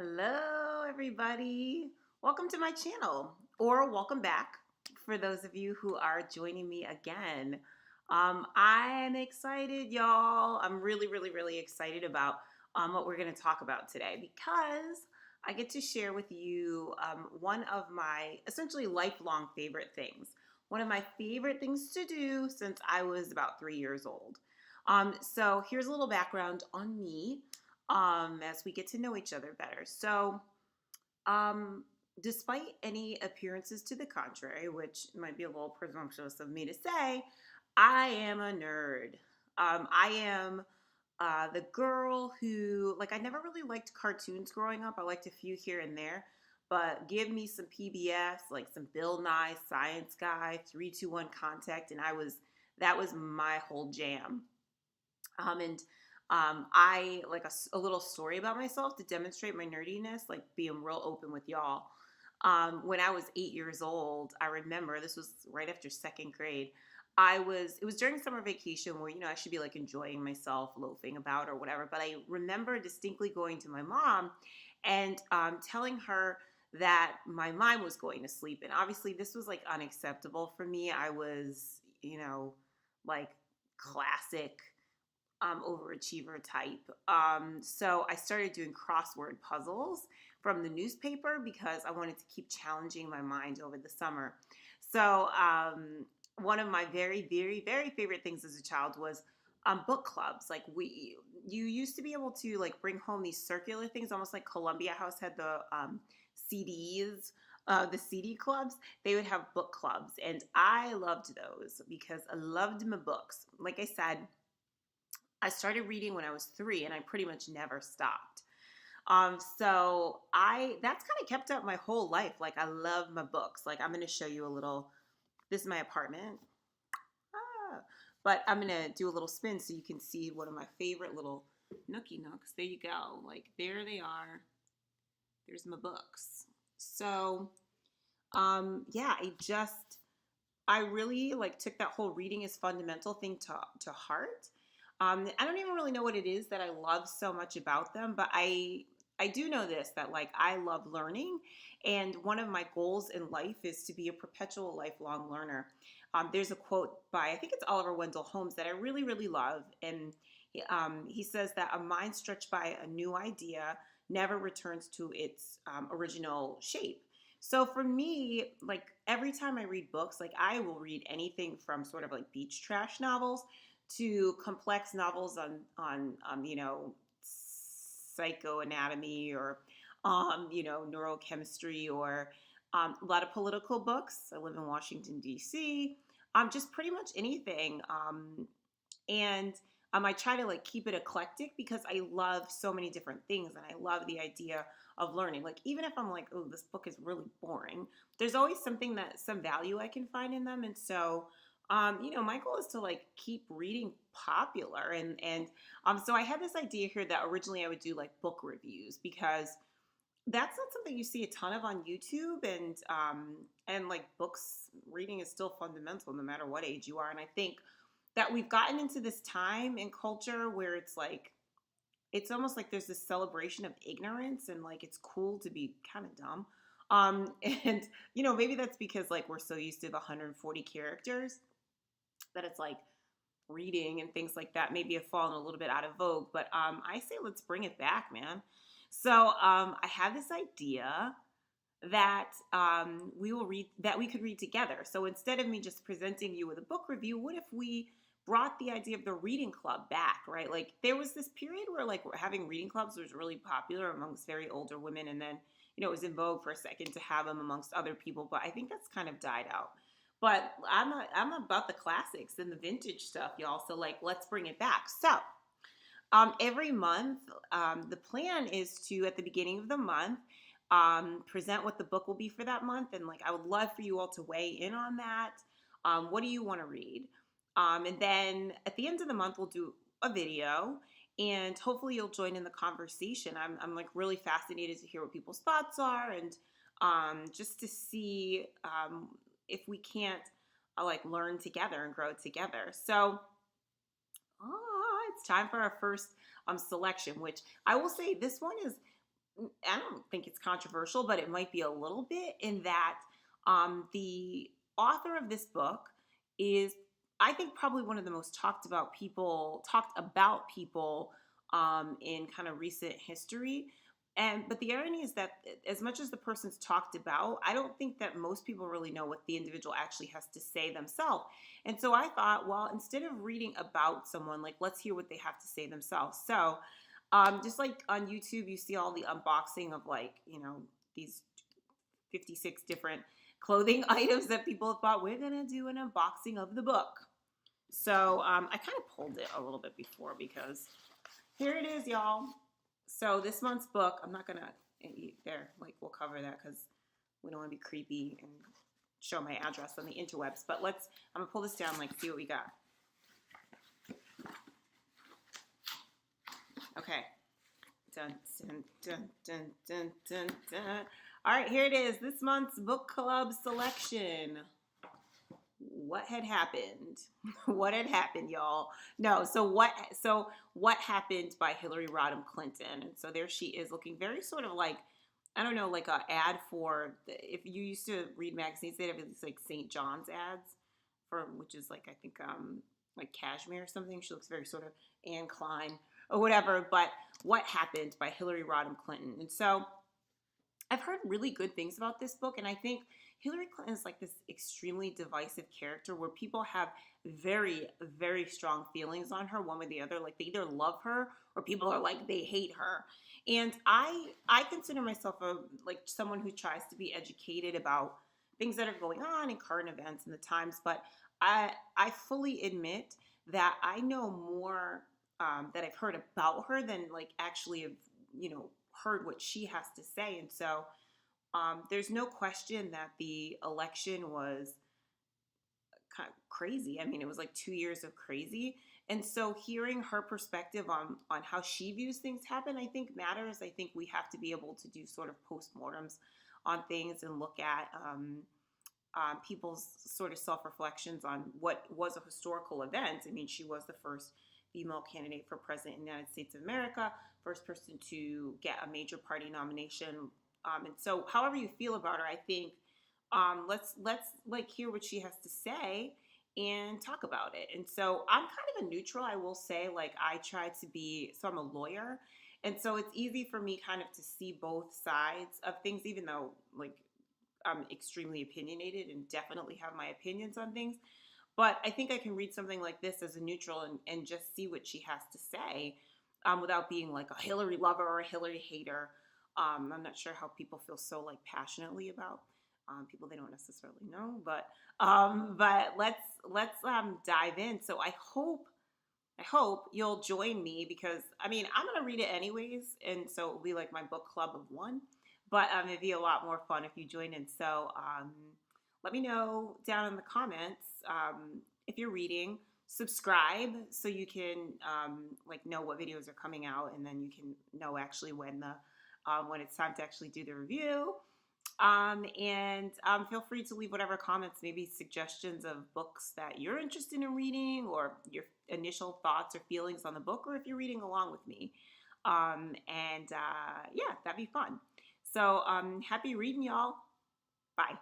Hello, everybody. Welcome to my channel, or welcome back for those of you who are joining me again. I'm excited, y'all. I'm really excited about what we're going to talk about today because I get to share with you one of my essentially lifelong favorite things. One of my favorite things to do since I was about 3 years old. So here's a little background on me as we get to know each other better. Um, Despite any appearances to the contrary, which might be a little presumptuous of me to say, I am a nerd. I am the girl who, like, I never really liked cartoons growing up. I liked a few here and there, but give me some PBS, like some Bill Nye, Science Guy, 321 Contact, and that was my whole jam. And I like a little story about myself to demonstrate my nerdiness, like being real open with y'all. When I was 8 years old, I remember this was right after second grade. It was during summer vacation where, I should be like enjoying myself, loafing about or whatever. But I remember distinctly going to my mom and telling her that my mom was going to sleep. And obviously, this was like unacceptable for me. I was, like classic overachiever type. So I started doing crossword puzzles from the newspaper because I wanted to keep challenging my mind over the summer. So one of my very favorite things as a child was book clubs. Like you used to be able to like bring home these circular things, almost like Columbia House had the CDs. The CD clubs, they would have book clubs, and I loved those because I loved my books. Like I said, I started reading when I was 3 and I pretty much never stopped. So that's kind of kept up my whole life. Like I love my books. Like I'm going to show you a little, this is my apartment. Ah, but I'm going to do a little spin so you can see one of my favorite little nookie nooks. There you go. Like there they are. There's my books. So, yeah, I really like took that whole reading is fundamental thing to heart. I don't even really know what it is that I love so much about them, but I do know this that like I love learning, and one of my goals in life is to be a perpetual lifelong learner. There's a quote by I think it's Oliver Wendell Holmes that I really love, and he says that a mind stretched by a new idea never returns to its original shape. So for me, like every time I read books, like I will read anything from sort of like beach trash novels to complex novels on psychoanatomy or neurochemistry or a lot of political books. I live in Washington D.C. Just pretty much anything. And I try to like keep it eclectic because I love so many different things and I love the idea of learning. Like even if I'm like, oh, this book is really boring, there's always some value I can find in them. And so, my goal is to like keep reading popular and so I had this idea here that originally I would do like book reviews because that's not something you see a ton of on YouTube and like books reading is still fundamental no matter what age you are. And I think that we've gotten into this time in culture where it's like it's almost like there's this celebration of ignorance and like it's cool to be kind of dumb. And maybe that's because like we're so used to the 140 characters that it's like reading and things like that maybe have fallen a little bit out of vogue. But I say let's bring it back, man. So I have this idea that we could read together. So instead of me just presenting you with a book review, what if we brought the idea of the reading club back, right? Like there was this period where like having reading clubs was really popular amongst very older women, and then it was in vogue for a second to have them amongst other people, but I think that's kind of died out. But I'm about the classics and the vintage stuff, y'all. So like let's bring it back. So every month, the plan is to, at the beginning of the month, present what the book will be for that month. And like, I would love for you all to weigh in on that. What do you want to read? And then at the end of the month, we'll do a video and hopefully you'll join in the conversation. I'm like really fascinated to hear what people's thoughts are and just to see if we can't like learn together and grow together. So it's time for our first selection, which I will say this one is I don't think it's controversial, but it might be a little bit in that the author of this book is, I think, probably one of the most talked about people in kind of recent history. And but the irony is that as much as the person's talked about, I don't think that most people really know what the individual actually has to say themselves. And so I thought, well, instead of reading about someone, like let's hear what they have to say themselves. So just like on YouTube, you see all the unboxing of like, these 56 different clothing items that people have bought. We're going to do an unboxing of the book. So I kind of pulled it a little bit before because here it is, y'all. So this month's book, I'm not going to, we'll cover that because we don't want to be creepy and show my address on the interwebs. But I'm going to pull this down, see what we got. Okay. Dun, dun, dun, dun, dun, dun, dun. All right, here it is. This month's book club selection. What had happened? What had happened, y'all? No, so what happened by Hillary Rodham Clinton? And so there she is, looking very sort of like, I don't know, like a ad for, if you used to read magazines, they'd have these like St. John's ads which is like, I think, like cashmere or something. She looks very sort of Anne Klein or whatever. But what happened by Hillary Rodham Clinton? And so I've heard really good things about this book, and I think Hillary Clinton is like this extremely divisive character where people have very, very strong feelings on her, one way or the other. Like they either love her or people are like they hate her. And I consider myself like someone who tries to be educated about things that are going on in current events and the times, but I fully admit that I know more that I've heard about her than like actually have heard what she has to say. And so there's no question that the election was kind of crazy. I mean, it was like 2 years of crazy. And so hearing her perspective on how she views things happen, I think matters. I think we have to be able to do sort of postmortems on things and look at people's sort of self-reflections on what was a historical event. I mean, she was the first female candidate for president in the United States of America, first person to get a major party nomination. And so however you feel about her, I think let's like hear what she has to say and talk about it. And so I'm kind of a neutral, I will say. Like I try to be, so I'm a lawyer. And so it's easy for me kind of to see both sides of things, even though like I'm extremely opinionated and definitely have my opinions on things. But I think I can read something like this as a neutral and just see what she has to say without being like a Hillary lover or a Hillary hater. I'm not sure how people feel so like passionately about people they don't necessarily know, but let's dive in. So I hope you'll join me because I mean I'm gonna read it anyways, and so it'll be like my book club of one. But it'd be a lot more fun if you join in. So let me know down in the comments if you're reading. Subscribe so you can like know what videos are coming out, and then you can know actually when it's time to actually do the review. And feel free to leave whatever comments, maybe suggestions of books that you're interested in reading, or your initial thoughts or feelings on the book, or if you're reading along with me. Yeah, that'd be fun. So happy reading, y'all. Bye.